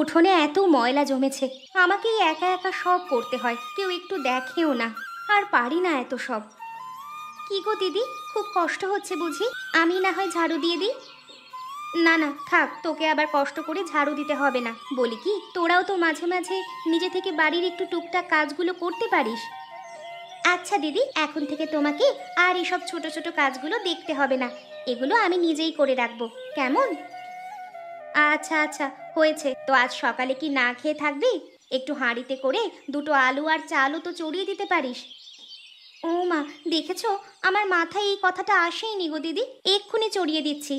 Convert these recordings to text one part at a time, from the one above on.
উঠোনে এত ময়লা জমেছে, আমাকেই একা একা সব করতে হয়, কেউ একটু দেখেও না। আর পারি না এত সব। কি গো দিদি, খুব কষ্ট হচ্ছে বুঝি? আমি না হয় ঝাড়ু দিয়ে দিই। না না থাক, তোকে আবার কষ্ট করে ঝাড়ু দিতে হবে না। বলি কি, তোরাও তো মাঝে মাঝে নিজে থেকে বাড়ির একটু টুকটাক কাজগুলো করতে পারিস। আচ্ছা দিদি, এখন থেকে তোমাকে আর এসব ছোট ছোট কাজগুলো দেখতে হবে না, এগুলো আমি নিজেই করে রাখবো, কেমন? আচ্ছা আচ্ছা, হয়েছে তো। আজ সকালে কি না খেয়ে থাকবি? একটু হাঁড়িতে করে দুটো আলু আর চালও তো চড়িয়ে দিতে পারিস। ও মা, দেখেছো, আমার মাথায় এই কথাটা আসেইনি গো দিদি, এক্ষুনি চড়িয়ে দিচ্ছি।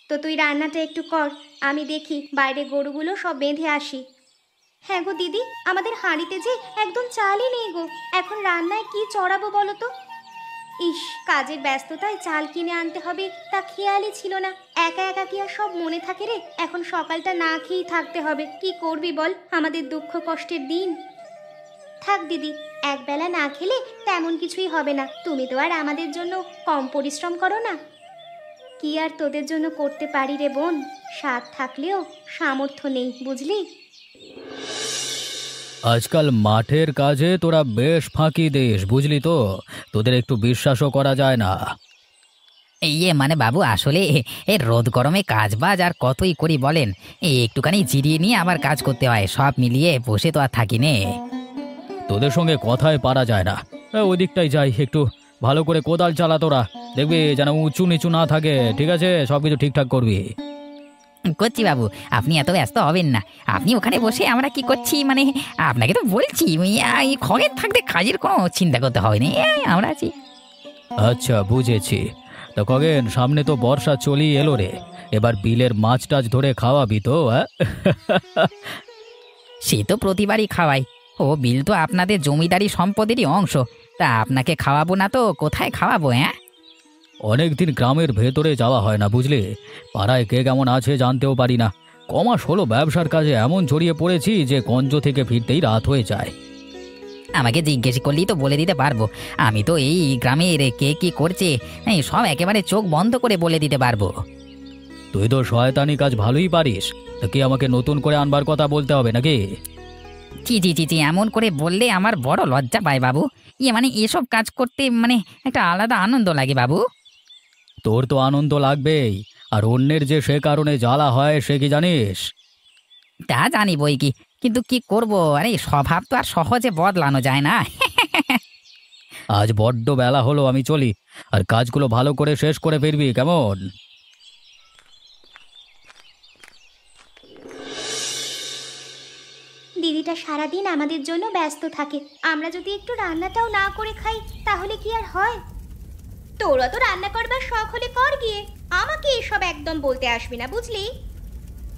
তো তুই রান্নাটা একটু কর, আমি দেখি বাইরে গরুগুলো সব বেঁধে আসি। হ্যাঁ গো দিদি, আমাদের হাঁড়িতে যে একদম চালই নেই গো, এখন রান্নায় কি চড়াবো বলো তো? ইস, কাজের ব্যস্ততায় চাল কিনে আনতে হবে তা খেয়ালই ছিল না। একা একা কি আর সব মনে থাকে রে? এখন সকালটা না খেয়েই থাকতে হবে, কি করবি বল, আমাদের দুঃখ কষ্টের দিন। থাক দিদি, একবেলা না খেলে তেমন কিছুই হবে না, তুমি তো আর আমাদের জন্য কম পরিশ্রম করো না। কি আর তোদের জন্য করতে পারি রে বোন, স্বাদ থাকলেও সামর্থ্য নেই, বুঝলি? আজকাল মাঠের কাজে তোরা বেশ ফাঁকি দিস, বুঝলি তো? তোদের একটু বিশ্বাসও করা যায় না। মানে বাবু, আসলে এ রোদ গরমে কাজ বাজ আর কতই করি বলেন। একটুখানি জিরিয়ে নিয়ে আবার কাজ করতে হয়, সব মিলিয়ে বসে তো আর থাকি নে। তোদের সঙ্গে কথায় পারা যায় না। ওই দিকটাই যাই, একটু ভালো করে কোদাল চালা তোরা, দেখবি যেন উঁচু নিচু না থাকে, ঠিক আছে? সব কিছু ঠিকঠাক করবি। করছি বাবু, আপনি এত ব্যস্ত হবেন না। আপনি ওখানে বসে আমরা কি করছি, মানে আপনাকে তো বলছি এই খগের থাকতে কাজের কোনো চিন্তা করতে হবে না, আমরা আছি। আচ্ছা, বুঝেছি। তো খগেন, সামনে তো বর্ষা চলেই এলো রে, এবার বিলের মাছ টাছ ধরে খাওয়াবি তো? হ্যাঁ, সে তো প্রতিবারই খাওয়াই। ও বিল তো আপনাদের জমিদারি সম্পদেরই অংশ, তা আপনাকে খাওয়াবো না তো কোথায় খাওয়াবো? অনেকদিন গ্রামের ভেতরে যাওয়া হয় না, বুঝলি? পাড়ায় কে কেমন আছে জানতেও পারি না। কমাস হলো ব্যবসার কাজে এমন জড়িয়ে পড়েছি যে গঞ্জ থেকে ফিরতেই রাত হয়ে যায়। আমাকে জিজ্ঞেস করলেই তো বলে দিতে পারবো। আমি তো এই গ্রামের কে কি করছে সব একেবারে চোখ বন্ধ করে বলে দিতে পারবো। তুই তো শয়তানি কাজ ভালোই পারিস, তা কি আমাকে নতুন করে আনবার কথা বলতে হবে নাকি? চি চি চি চি, এমন করে বললে আমার বড় লজ্জা পায় বাবু। মানে এসব কাজ করতে মানে একটা আলাদা আনন্দ লাগে বাবু। তোর তো আনন্দ লাগবেই, আর অন্যের যে সে কারণে জ্বালা হয় সে কি জানিস? তা জানি বই কি, কিন্তু কি করব, আরে স্বভাব তো আর সহজে বদলানো যায় না। আজ বড্ড বেলা হলো, আমি চলি। আর কাজগুলো ভালো করে শেষ করে ফিরবি, কেমন? দিদিটা সারাদিন আমাদের জন্য ব্যস্ত থাকে, আমরা যদি একটু রান্নাটাও না করে খাই তাহলে কি আর হয়? তোরা তো রান্না করবার শখ হলে কর গিয়ে, আমাকে এসব একদম বলতে আসবি না, বুঝলি?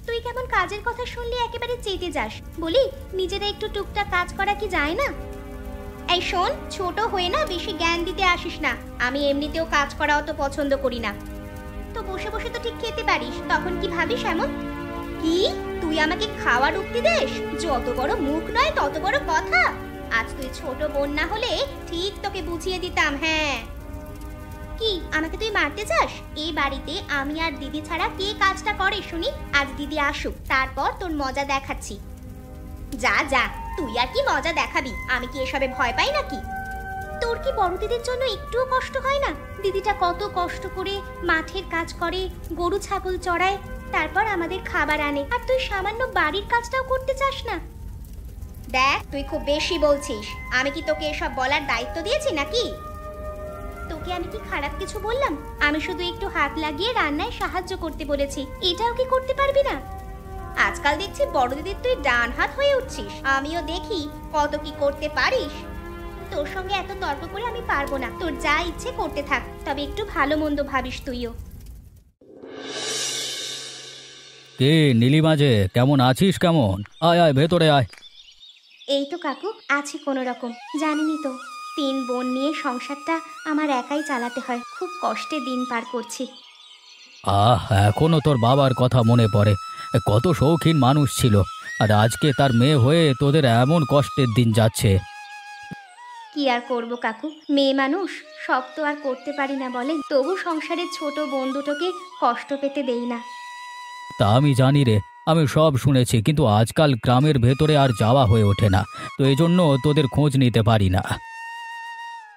তুই কেমন কাজের কথা শুনলে একেবারে চেতে যাস। বলি, নিজেরা একটু টুকটাক কাজ করা কি যায় না? এই শোন, ছোট হয়ে না বেশি জ্ঞান দিতে আসিস না। আমি এমনিতেও কাজ করা অত পছন্দ করি না। তো বসে বসে তো ঠিক খেতে পারিস, তখন কি ভাবিস এমন? কি, তুই আমাকে খাওয়ার উক্তি দেস? যত বড় মুখ নয় তত বড় কথা। আজ তুই ছোট বোন না হলে ঠিক তোকে বুঝিয়ে দিতাম। হ্যাঁ, কি আমাকে তুই মারতে চাস? এই বাড়িতে আমি আর দিদি ছাড়া কে কাজটা করে শুনি? আজ দিদি আসুক, তারপর তোর মজা দেখাচ্ছি। যা যা, তুই আর কি মজা দেখাবি? আমি কি এসবে ভয় পাই নাকি? তোর কি বড় দিদির জন্য একটুও কষ্ট হয় না? দিদিটা কত কষ্ট করে মাঠের কাজ করে, গরু ছাগল চড়ায়, তারপর আমাদের খাবার আনে, আর তুই সামান্য বাড়ির কাজটাও করতে চাস না? দেখ, তুই খুব বেশি বলছিস। আমি কি তোকে এসব বলার দায়িত্ব দিয়েছি নাকি? তোকে আমি কি খারাপ কিছু বললাম? আমি শুধু একটু হাত লাগিয়ে রান্নায় সাহায্য করতে বলেছি, এটাও কি করতে পারবি না? আজকাল দেখছি বড় দিদির তুই ডান হাত হয়ে উঠছিস। আমিও দেখি কত কি করতে পারিস। তোর সঙ্গে এত তর্ক করে আমি পারবো না। তোর যা ইচ্ছে করতে থাক, তবে একটু ভালো মন্দ ভাবিস তুইও। কে নীলিমা, যে কেমন আছিস? কেমন? আয় আয়, ভেতরে আয়। এই তো কাকু, আছি কোনো রকম। জানিনি তো, 3 বোন নিয়ে সংসারটা আমার একাই চালাতে হয়, খুব কষ্টে দিন পার করছি। এখনো তোর বাবার কথা মনে পড়ে? কত শৌখিন মানুষ ছিল, আর আজকে তার মেয়ে হয়ে তোদের এমন কষ্টের দিন যাচ্ছে। কি আর করব কাকু, মেয়ে মানুষ, সব তো আর করতে পারি না বলেন। তবু সংসারের ছোট বোন দুটোকে কষ্ট পেতে দেই না। তা আমি জানি রে, আমি সব শুনেছি, কিন্তু আজকাল গ্রামের ভেতরে আর যাওয়া হয়ে ওঠে না, তো এই জন্য তোদের খোঁজ নিতে পারি না।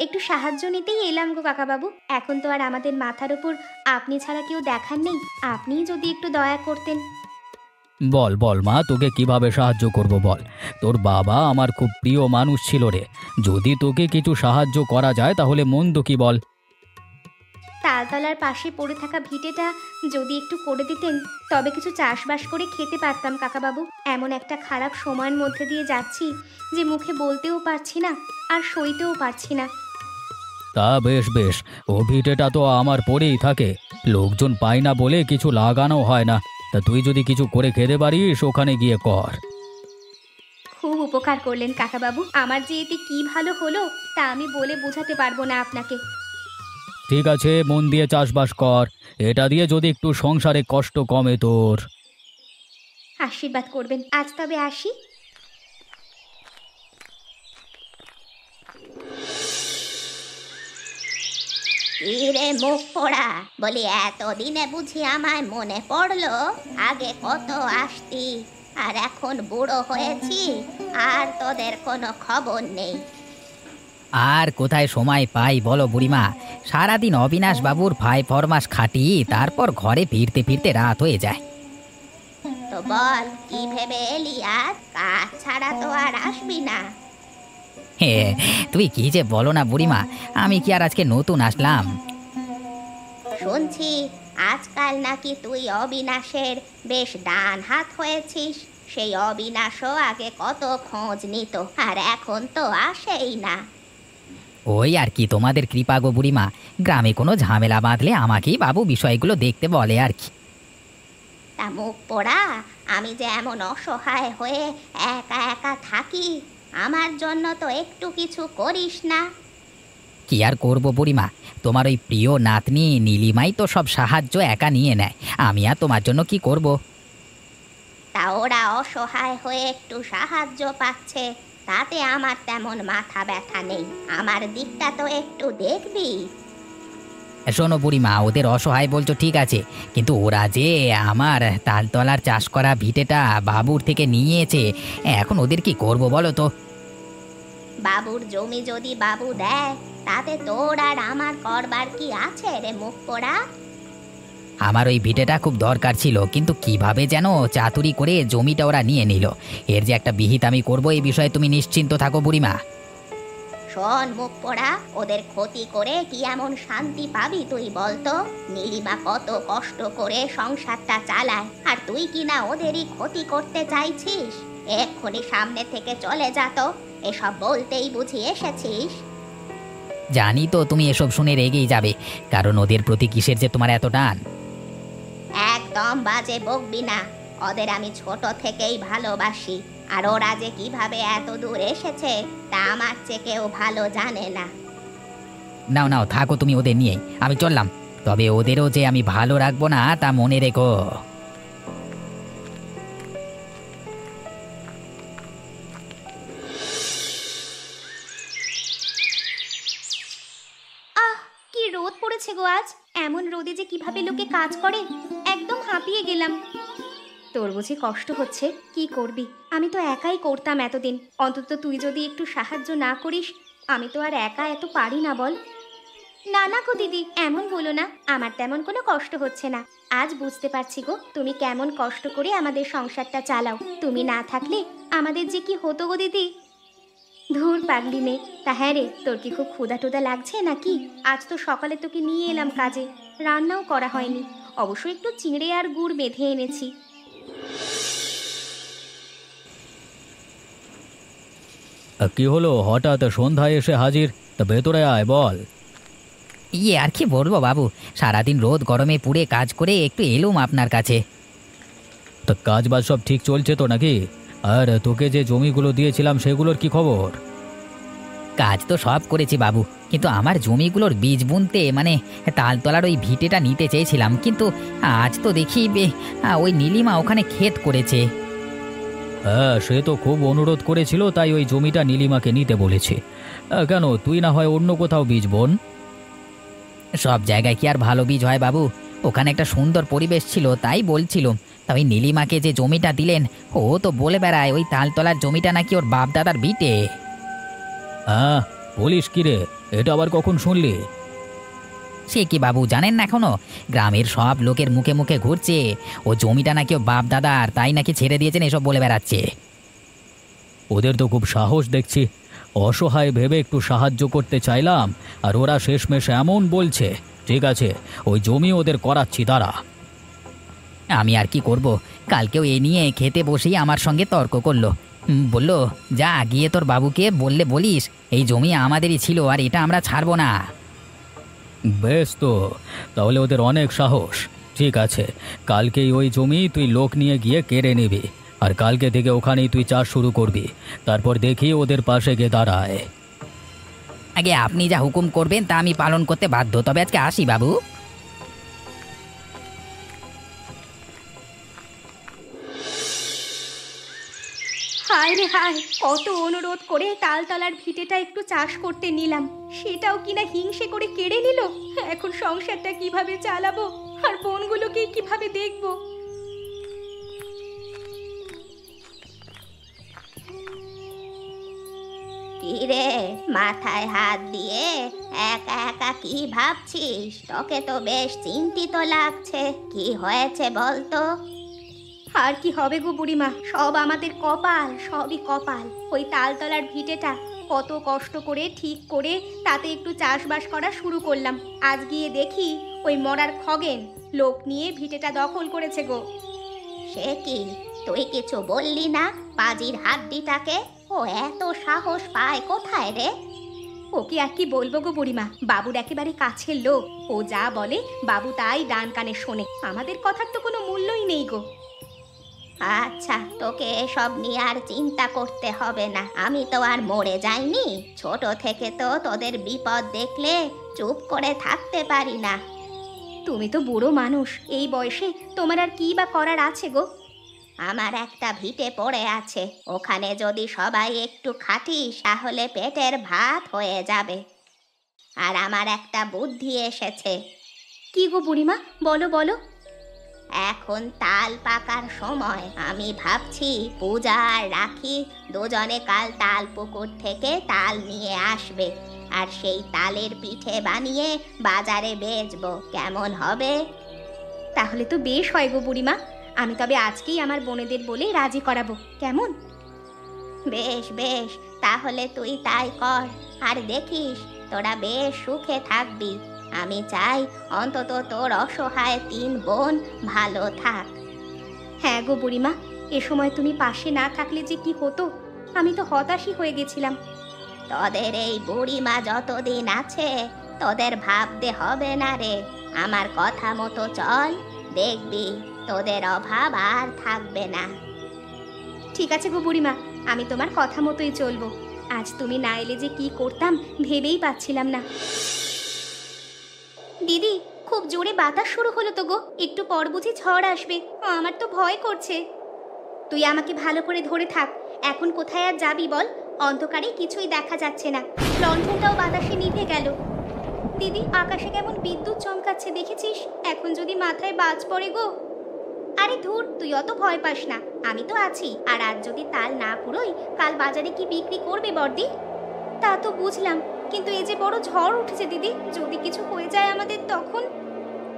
একটু সাহায্য নিতেই এলাম গো কাকাবাবু। এখন তো আর আমাদের মাথার উপর আপনি ছাড়া কেউ দেখার নেই, আপনিই যদি একটু দয়া করতেন। বল বল মা, তোকে কিভাবে সাহায্য করব বল। তোর বাবা আমার খুব প্রিয় মানুষ ছিল রে, যদি তোকে কিছু সাহায্য করা যায় তাহলে মন্দ কি বল। তালতলার পাশে পড়ে থাকা ভিটেটা যদি একটু করে দিতেন, তবে কিছু চাষবাস করে খেতে পারতাম কাকাবাবু। এমন একটা খারাপ সময়ের মধ্যে দিয়ে যাচ্ছি যে মুখে বলতেও পারছি না আর সইতেও পারছি না। তা বেশ বেশ, ও ভিটেটা তো আমার পরেই থাকে, লোকজন পায় না বলে কিছু লাগানো হয় না। তা তুই যদি কিছু করে খেতে পারিস ওখানে গিয়ে কর। খুব উপকার করলেন কাকাবাবু, আমার যে এতে কি ভালো হলো তা আমি বলে বোঝাতে পারবো না আপনাকে। ঠিক আছে, মন দিয়ে চাষবাস কর, এটা দিয়ে যদি একটু সংসারে কষ্ট কমে তোর। আশীর্বাদ করবেন, আজ তবে আসি। রে মুখ পোড়া, বলি এতদিনে বুঝি আমায় মনে পড়লো? আগে কত আসতি, আর এখন বুড়ো হয়েছি আর তোদের কোনো খবর নেই। আর কোথায় সময় পাই বলো বুড়িমা, সারাদিন অবিনাশ বাবুর ভাই ফরমাস খাটি, তারপর ঘরে ফিরতে ফিরতে রাত হয়ে যায়। তো বল কি ভেবে এলি? আর কাজ ছাড়া তো আর আসবি না। হে, তুই কি যে বলো না বুড়িমা, আমি কি আর আজকে নতুন আসলাম? শুনছি আজকাল নাকি তুই অবিনাশের বেশ ডান হাত হয়েছিস। সেই অবিনাশও আগে কত খোঁজ নিত, আর এখন তো আসেই না। ওই আর কি, তোমাদের কৃপা গো বুড়িমা, গ্রামে কোনো ঝামেলা বাঁধলে আমাকেই বাবু বিষয়গুলো দেখতে বলে আর কি। তা মুখ পোড়া, আমি যে এমন অসহায় হয়ে একা একা থাকি, আমার জন্য তো একটু কিছু করিস না? কি আর করবো বুড়িমা, তোমার ওই প্রিয় নাতনি নীলিমাই তো সব সাহায্য একা নিয়ে নেয়, আমি আর তোমার জন্য কি করব? তা ওরা অসহায় হয়ে একটু সাহায্য পাচ্ছে, তাতে আমার তেমন মাথা ব্যথা নেই। আমার দিকটা তো একটু দেখবি। শোনো বুড়িমা, ওদের অসহায় বলছো ঠিক আছে, কিন্তু ওরা যে আমার তালতলার চাষ করা ভিটেটা বাবুর থেকে নিয়েছে, এখন ওদের কি করব বলো তো? বাবুর জমি যদি বাবু দেয়, তাতে তোর আর আমার করবার কি আছে রে মুখ পোড়া? আমার ওই ভিটেটা খুব দরকার ছিল, কিন্তু কিভাবে যেন চাতুরি করে জমিটা ওরা নিয়ে নিল। এর যে একটা বিহিত আমি করব, এই বিষয়ে তুমি নিশ্চিন্ত থাকো বুড়িমা। শোন মুখ পোড়া, ওদের ক্ষতি করে কি এমন শান্তি পাবি তুই বলতো? নীলিমা কত কষ্ট করে সংসারটা চালায়, আর তুই কিনা ওদেরই ক্ষতি করতে চাইছিস? এক্ষুনি সামনে থেকে চলে যা তো, এসব বলতেই বুঝি এসেছিস? জানি তো তুমি এসব শুনে রেগেই যাবে, কারণ ওদের প্রতি কিসের যে তোমার এত টান। একদম বাজে বকবি না, ওদের আমি ছোট থেকেই ভালোবাসি, আর ওরা যে কিভাবে এত দূর এসেছে তা আমার চেয়ে কেউ ভালো জানে না। নাও নাও, থাকো তুমি ওদের নিয়েই, আমি চললাম। তবে ওদেরও যে আমি ভালো রাখবো না তা মনে রেখো। আহ, কি রোদ পড়েছে গো আজ! এমন রোদে যে কিভাবে লোকে কাজ করে, একদম হাঁপিয়ে গেলাম। তোর বুঝি কষ্ট হচ্ছে? কি করবি, আমি তো একাই করতাম এতদিন। অন্তত তুই যদি একটু সাহায্য না করিস, আমি তো আর একা এত পারি না বল। না না গো দিদি, এমন বলো না, আমার তেমন কোনো কষ্ট হচ্ছে না। আজ বুঝতে পারছি গো তুমি কেমন কষ্ট করে আমাদের সংসারটা চালাও। তুমি না থাকলে আমাদের যে কি হতো গো দিদি। ধুর পাগলি মেয়ে। তা হ্যাঁ রে, তোর কি খুব ক্ষুধা টুধা লাগছে নাকি? আজ তো সকালে তোকে নিয়ে এলাম কাজে, রান্নাও করা হয়নি। অবশ্য একটু চিঁড়ে আর গুড় বেঁধে এনেছি। কি হলো, হঠাৎ সন্ধ্যায় এসে হাজির? তা ভেতরে আয়, বল। ইয়ে আর কি বলবো বাবু, সারাদিন রোদ গরমে পুড়ে কাজ করে একটু এলুম আপনার কাছে। তা কাজ বাজ সব ঠিক চলছে তো নাকি? আর তোকে যে জমিগুলো দিয়েছিলাম সেগুলোর কি খবর? কাজ তো সব করেছি বাবু, কিন্তু আমার জমিগুলোর বীজ বুনতে মানে তালতলার ওই ভিটেটা নিতে চেয়েছিলাম, কিন্তু আজ তো দেখি ওই নীলিমা ওখানে ক্ষেত করেছে। হ্যাঁ, সে তো খুব অনুরোধ করেছিল, তাই ওই জমিটা নীলিমাকে নিতে বলেছে। কেন, তুই না হয় অন্য কোথাও বীজ বোন? সব জায়গায় কি আর ভালো বীজ হয় বাবু? ওখানে একটা সুন্দর পরিবেশ ছিল, তাই বলছিল। তা ওই নীলিমাকে যে জমিটা দিলেন, ও তো বলে বেড়ায় ওই তালতলার জমিটা নাকি ওর বাপ দাদার ভিটে। হ্যাঁ, বলিস কি রে? এটা আবার কখন শুনলি? সে কি বাবু, জানেন না এখনো? গ্রামের সব লোকের মুখে মুখে ঘুরছে ও জমিটা নাকি ও বাপ দাদার, তাই নাকি ছেড়ে দিয়েছেন এসব বলে বেড়াচ্ছে। ওদের তো খুব সাহস দেখছি। অসহায় ভেবে একটু সাহায্য করতে চাইলাম, আর ওরা শেষমেশ এমন বলছে। ঠিক আছে, ওই জমি ওদের করাচ্ছি দাঁড়া। আমি আর কি করব, কালকেও এ নিয়ে খেতে বসেই আমার সঙ্গে তর্ক করলো। বলল, যা গিয়ে তোর বাবুকে বলিস এই জমি আমাদেরই ছিল আর এটা আমরা ছাড়বো না। বেশ, তো তাহলে ওদের অনেক সাহস। ঠিক আছে, কালকেই ওই জমি তুই লোক নিয়ে গিয়ে কেড়ে নিবি, আর কালকে থেকে ওখানেই তুই চাষ শুরু করবি। তারপর দেখি ওদের পাশে গিয়ে দাঁড়ায়। আগে আপনি যা হুকুম করবেন তা আমি পালন করতে বাধ্য, তবে আজকে আসি বাবু। হায় রে হায়, কত অনুরোধ করে তালতলার ভিটেটা একটু চাষ করতে নিলাম, সেটাও কিনা হিংসে করে কেড়ে নিল। এখন সংসারটা কিভাবে চালাবো, আর বোনগুলোকে কিভাবে দেখবো? কিরে, মাথায় হাত দিয়ে একা একা কি ভাবছিস? তোকে তো বেশ চিন্তিত লাগছে। কি হয়েছে বলতো? আর কি হবে গো বুড়িমা, সব আমাদের কপাল, সবই কপাল। ওই তালতলার ভিটেটা কত কষ্ট করে ঠিক করে তাতে একটু চাষবাস করা শুরু করলাম, আজ গিয়ে দেখি ওই মরার খগেন লোক নিয়ে ভিটেটা দখল করেছে গো। সে কি, তুই কিছু বললি না পাজির হাড্ডিটাকে? ও এত সাহস পায় কোথায় রে? ওকে আর কি বলবো গো বুড়িমা, বাবুর একেবারে কাছের লোক। ও যা বলে বাবু তাই ডান কানে শোনে, আমাদের কথার তো কোনো মূল্যই নেই গো। আচ্ছা, তোকে এসব নিয়ে আর চিন্তা করতে হবে না। আমি তো আর মরে যাইনি। ছোট থেকে তো তোদের বিপদ দেখলে চুপ করে থাকতে পারি না। তুমি তো বুড়ো মানুষ, এই বয়সে তোমার আর কি বা করার আছে গো? আমার একটা ভিটে পড়ে আছে, ওখানে যদি সবাই একটু খাটিস তাহলে পেটের ভাত হয়ে যাবে। আর আমার একটা বুদ্ধি এসেছে। কি গো বুড়িমা, বলো বলো। এখন তাল পাকার সময়, আমি ভাবছি পূজা আর রাখি দুজনে কাল তাল পুকুর থেকে তাল নিয়ে আসবে, আর সেই তালের পিঠে বানিয়ে বাজারে বেচবো। কেমন হবে? তাহলে তো বেশ হয় গো বুড়িমা, আমি তবে আজকেই আমার বোনেদের বলে রাজি করাবো, কেমন? বেশ বেশ, তাহলে তুই তাই কর। আর দেখিস তোরা বেশ সুখে থাকবি। আমি চাই অন্তত তোর অসহায় 3 বোন ভালো থাক। হ্যাঁ গো বুড়িমা, এ সময় তুমি পাশে না থাকলে যে কি হতো, আমি তো হতাশই হয়ে গেছিলাম। তোদের এই বুড়িমা যতদিন আছে তোদের ভাবতে হবে না রে। আমার কথা মতো চল, দেখবি তোদের অভাব আর থাকবে না। ঠিক আছে গো বুড়িমা, আমি তোমার কথা মতোই চলবো। আজ তুমি না এলে যে কি করতাম ভেবেই পাচ্ছিলাম না। দিদি, খুব জোরে বাতাস শুরু হলো তো গো, একটু পর বুঝি ঝড় আসবে, আমার তো ভয় করছে। তুই আমাকে ভালো করে ধরে থাক, এখন কোথায় আর যাবি বল? অন্ধকারে কিছুই দেখা যাচ্ছে না, লণ্ঠনটাও বাতাসে নিভে গেল। দিদি, আকাশে কেমন বিদ্যুৎ চমকাচ্ছে দেখেছিস? এখন যদি মাথায় বাজ পড়ে গো। আরে ধুর, তুই অত ভয় পাস না, আমি তো আছি। আর আজ যদি তাল না পুরোই, কাল বাজারে কি বিক্রি করবে বর্দি? তা তো বুঝলাম, কিন্তু এই যে বড় ঝড় উঠেছে দিদি, যদি কিছু হয়ে যায় আমাদের তখন?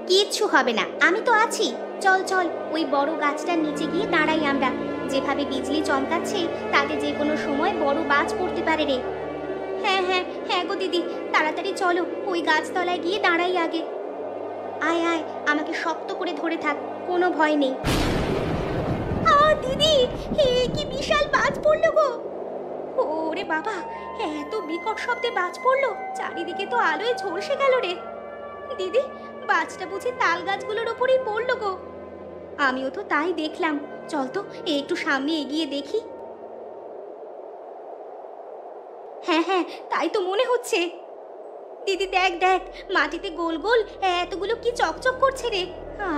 কিচ্ছু হবে না, আমি তো আছি। চল চল, ওই বড় গাছটার নিচে গিয়ে দাঁড়াই আমরা। যেভাবে বিজলি চমকাচ্ছে তাতে যে কোনো সময় বড় বাজ পড়তে পারে রে। হ্যাঁ হ্যাঁ হ্যাঁ গো দিদি, তাড়াতাড়ি চলো, ওই গাছতলায় গিয়ে দাঁড়াই আগে। আয় আয়, আমাকে শক্ত করে ধরে থাক, কোনো ভয় নেই। দিদি, কি বিশাল বাজ পড়লো গো! ওরে বাবা, এত বিকট শব্দে বাজ পড়লো, চারিদিকে তো আলোয় ঝলসে গেল রে। দিদি, বাজটা বুঝি তাল গাছগুলোর ওপরেই পড়লো গো। আমিও তো তাই দেখলাম, চল তো একটু সামনে এগিয়ে দেখি। হ্যাঁ হ্যাঁ, তাই তো মনে হচ্ছে। দিদি দেখ দেখ, মাটিতে গোল গোল এতগুলো কি চকচক করছে রে।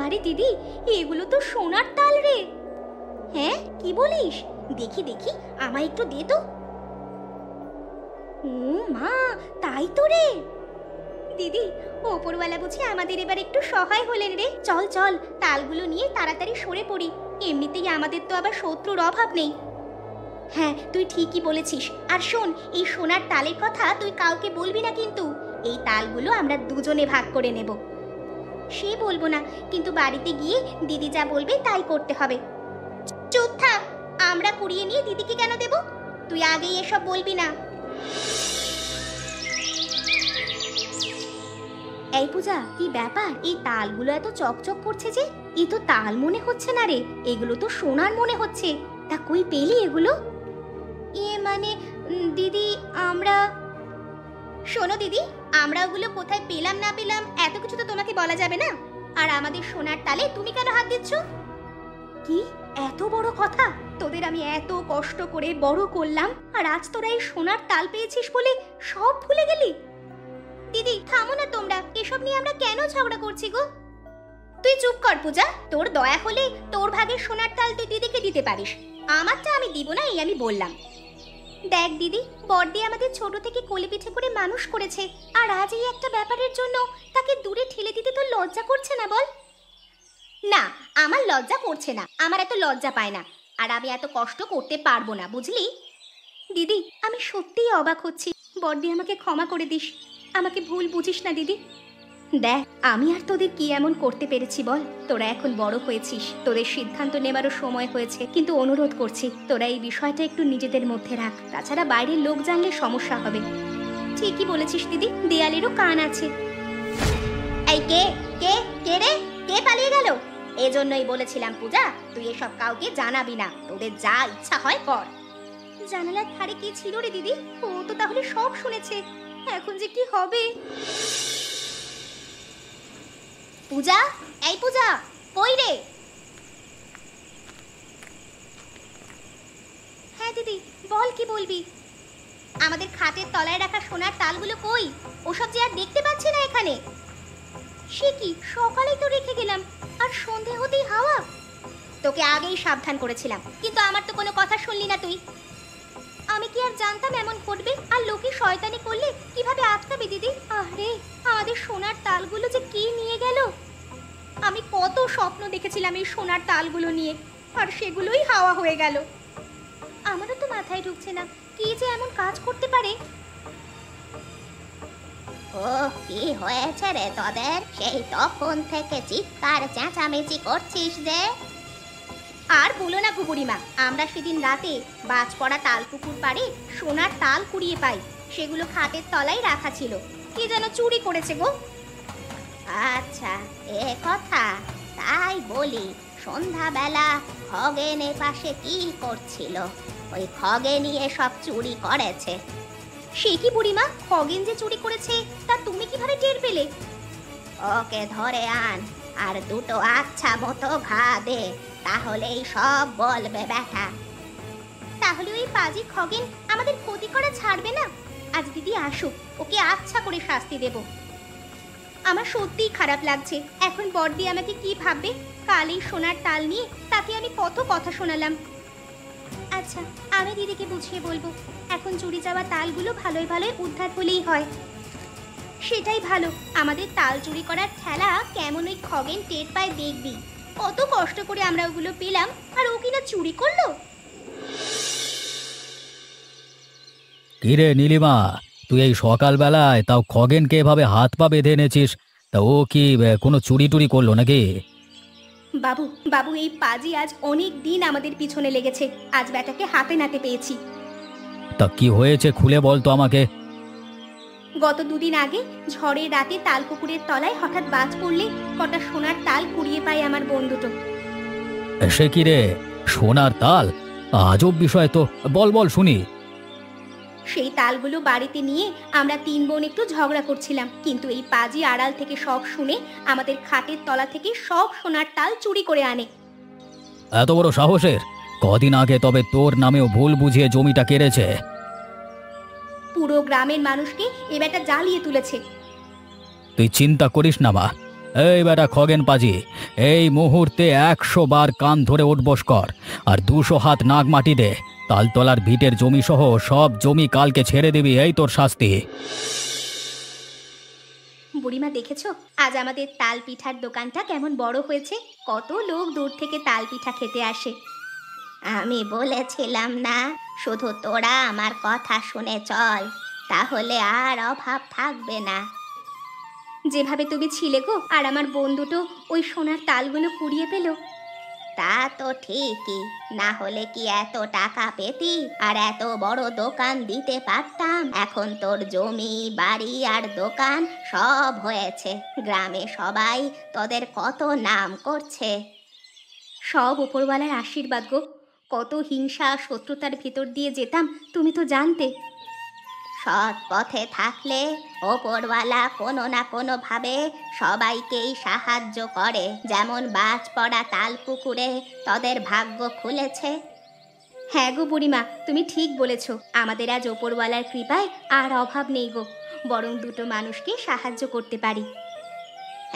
আরে দিদি, এগুলো তো সোনার তাল রে। হ্যাঁ, কি বলিস? দেখি দেখি, আমায় একটু দে তো। ও মা, তাই তো রে। দিদি, ওপরওয়ালা বুঝি আমাদের এবার একটু সহায় হলেন রে। চল চল, তালগুলো নিয়ে তাড়াতাড়ি সরে পড়ি। এমনিতেই আমাদের তো আবার শত্রুর অভাব নেই। হ্যাঁ, তুই ঠিকই বলেছিস। আর শোন, এই সোনার তালের কথা তুই কাউকে বলবি না কিন্তু। এই তালগুলো আমরা দুজনে ভাগ করে নেব। সে বলবো না, কিন্তু বাড়িতে গিয়ে দিদি যা বলবে তাই করতে হবে। চুপ থাক, আমরা কুড়িয়ে নিয়ে দিদিকে কেন দেব? তুই আগেই এসব বলবি না। এই পূজা, কি ব্যাপার? এই তালগুলো এত চকচক করছে যে? এ তো তাল মনে হচ্ছে না রে, এগুলো তো সোনার মনে হচ্ছে। তা কই পেলি এগুলো? মানে দিদি, আমরা... শোনো দিদি, আমরা ওগুলো কোথায় পেলাম না পেলাম এত কিছু তো তোমাকে বলা যাবে না। আর আমাদের সোনার তালে তুমি কেন হাত দিচ্ছ? কি এত বড় কথা? তোদের আমি এত কষ্ট করে বড় করলাম, আর আজ তোরা এই সোনার তাল পেয়েছিস বলে সব ভুলে গেলি? দিদি থামো না তোমরা, এসব নিয়ে আমরা কেন ঝগড়া করছি গো? তুই চুপ কর পূজা। তোর দয়া হলে তোর ভাগের সোনার তাল তুই দিদিকে দিতে পারিস, আমারটা আমি দিব না, এই আমি বললাম। দেখ দিদি, বড়দি আমাদের ছোট থেকে কোলে পিঠে করে মানুষ করেছে, আর আজ এই একটা ব্যাপারের জন্য তাকে দূরে ঠেলে দিতে তোর লজ্জা করছে না বল? না, আমার লজ্জা করছে না, আমার এত লজ্জা পায় না, আর আমি এত কষ্ট করতে পারবো না, বুঝলি? দিদি, আমি সত্যিই অবাক হচ্ছি। বড়দি, আমাকে ক্ষমা করে দিস, আমাকে ভুল বুঝিস না দিদি। দেখ, আমি আর তোদের কি এমন করতে পেরেছি বল? তোরা এখন বড় হয়েছিস, তোদের সিদ্ধান্ত নেবারও সময় হয়েছে, কিন্তু অনুরোধ করছি তোরা এই বিষয়টা একটু নিজেদের মধ্যে রাখ, তাছাড়া বাইরের লোক জানলে সমস্যা হবে। ঠিকই বলেছিস দিদি, দেয়ালেরও কান আছে। এই কে কে কে রে? কে পালিয়ে গেল? এজন্যই বলেছিলাম পূজা, তুই এসব কাউকে জানাবি না, তোদের যা ইচ্ছা হয় কর। জানালার ধারে কে ছিল রে দিদি? ও তো তাহলে সব শুনেছে, এখন যে কি হবে? পূজা, এই পূজা, কই রে? হ্যাঁ দিদি, বল কি বলবি? আমাদের খাটের তলায় রাখা সোনার তালগুলো কই? ওসব যে আর দেখতে পাচ্ছি না এখানে। সে কি, সকালেই তো রেখে গেলাম, আর সন্ধে হতেই হাওয়া। তোকে আগেই সাবধান করেছিলাম, কিন্তু আমার তো কোনো কথা শুনলি না তুই। আমি কি আর জানতাম এমন ঘটবে? আর লোকে শয়তানি করলে কিভাবে আটকাবে দিদি? আরে, আমাদের সোনার তালগুলো যে কি নিয়ে গেল! আমি কত স্বপ্ন দেখেছিলাম এই সোনার তালগুলো নিয়ে, আর সেগুলোই হাওয়া হয়ে গেল। আমারও তো মাথায় ঢুকছে না, কি যে এমন কাজ করতে পারে। ও, কি হয়েছে রে তোদের? সেই তখন থেকে চিৎকার চেঁচামেচি করছিস যে? আর বলো না বুবুরিমা, আমরা সেদিন রাতে বাজ পড়া তাল পুকুর পাড়ে সোনার তাল কুড়িয়ে পাই, সেগুলো খাটের তলায় রাখা ছিল। কে যেন চুরি করেছে গো। আচ্ছা, এ কথা। তাই বলি, সন্ধ্যাবেলা খগেন এ পাশে কি করছিল? ওই খগেনই এসব চুরি করেছে। সে কি বুড়িমা, খগেন যে চুরি করেছে তা তুমি কিভাবে টের পেলে? ওকে ধরে আন, আর দুটো আচ্ছা মতো ঘা দে, তাহলেই সব বলবে ব্যাটা। তাহলে ওই পাজি খগেন আমাদের ক্ষতি করা ছাড়বে না? আজ দিদি আসুক, ওকে আচ্ছা করে শাস্তি দেব। আমার সত্যিই খারাপ লাগছে, এখন বড়দি আমাকে কি ভাববে? কাল এই সোনার তাল নিয়ে তাকে আমি কত কথা শোনালাম। আচ্ছা, আমি দিদিকে বুঝিয়ে বলবো, এখন চুরি যাওয়া তালগুলো ভালোই ভালোই উদ্ধার হলেই হয়। সেটাই ভালো, আমাদের তাল চুরি করার খেলা কেমন ওই খগেন টের পায় দেখবি। কত কষ্ট করে আমরা ওগুলো পেলাম, আর ও কিনা চুরি করলো। কিরে নীলিমা, তুই এই সকালবেলায় তাও খগেনকে এভাবে হাত পা বেঁধে এনেছিস? তা ও কি কোনো চুরি টুরি করলো নাকি? বাবু বাবু, এই পাজি আজ অনেক দিন আমাদের পিছনে লেগেছে, আজ ব্যাটাকে হাতে নাতে পেয়েছি। তা কি হয়েছে খুলে বল তো আমাকে। গত দুদিন আগে ঝড়ের রাতে তালপুকুরের তলায় হঠাৎ বাজ পড়লে কটা সোনার তাল কুড়িয়ে পায় আমার বন্ধুটো। সে কি রে, সোনার তাল? আজব বিষয় তো, বল বল শুনি। সেই তালগুলো বাড়িতে নিয়ে আমরা তিন বোন একটু ঝগড়া করছিলাম, কিন্তু এই পাজি আড়াল থেকে সব শুনে আমাদের খাটের তলা থেকে সব সোনার তাল চুরি করে আনে। এত বড় সাহসের? কদিন আগে তবে তোর নামেও ভুল বুঝিয়ে জমিটা কেড়েছে। পুরো গ্রামের মানুষকে এ বেটা জ্বালিয়ে তুলেছে। তুই চিন্তা করিস না মা। এই বেটা খগেন পাজি, এই মুহূর্তে 100 বার কান ধরে উঠবস কর, আর 200 হাত নাগ মাটি দে। তালতলার ভিটের জমি সহ সব জমি কালকে ছেড়ে দিবি, এই তোর শাস্তি। বুড়িমা দেখেছো আজ আমাদের তাল পিঠার দোকানটা কেমন বড় হয়েছে? কত লোক দূর থেকে তাল পিঠা খেতে আসে। আমি বলেছিলাম না, শুধু তোরা আমার কথা শুনে চল, তাহলে আর অভাব থাকবে না। যেভাবে তুমি ছিলে গো, আর আমার বোন দুটো ওই সোনার তালগুলো কুড়িয়ে পেল। তা তো ঠিকই, না হলে কি এত টাকা পেতি আর এত বড় দোকান দিতে পারতাম? এখন তোর জমি বাড়ি আর দোকান সব হয়েছে, গ্রামে সবাই তোদের কত নাম করছে। সব ওপরওয়ালার আশীর্বাদ গো। কত হিংসা শত্রুতার ভিতর দিয়ে যেতাম তুমি তো জানতে। সৎ পথে থাকলে ওপরওয়ালা কোনো না কোনো ভাবে সবাইকেই সাহায্য করে, যেমন বাজ পড়া তাল পুকুরে তোদের ভাগ্য খুলেছে। হ্যাঁ গো বুড়িমা, তুমি ঠিক বলেছ। আমাদের আজ ওপরওয়ালার কৃপায় আর অভাব নেই গো, বরং দুটো মানুষকে সাহায্য করতে পারি।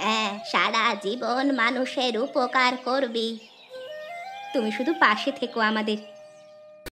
হ্যাঁ, সারা জীবন মানুষের উপকার করবি। তুমি শুধু পাশে থেকো আমাদের।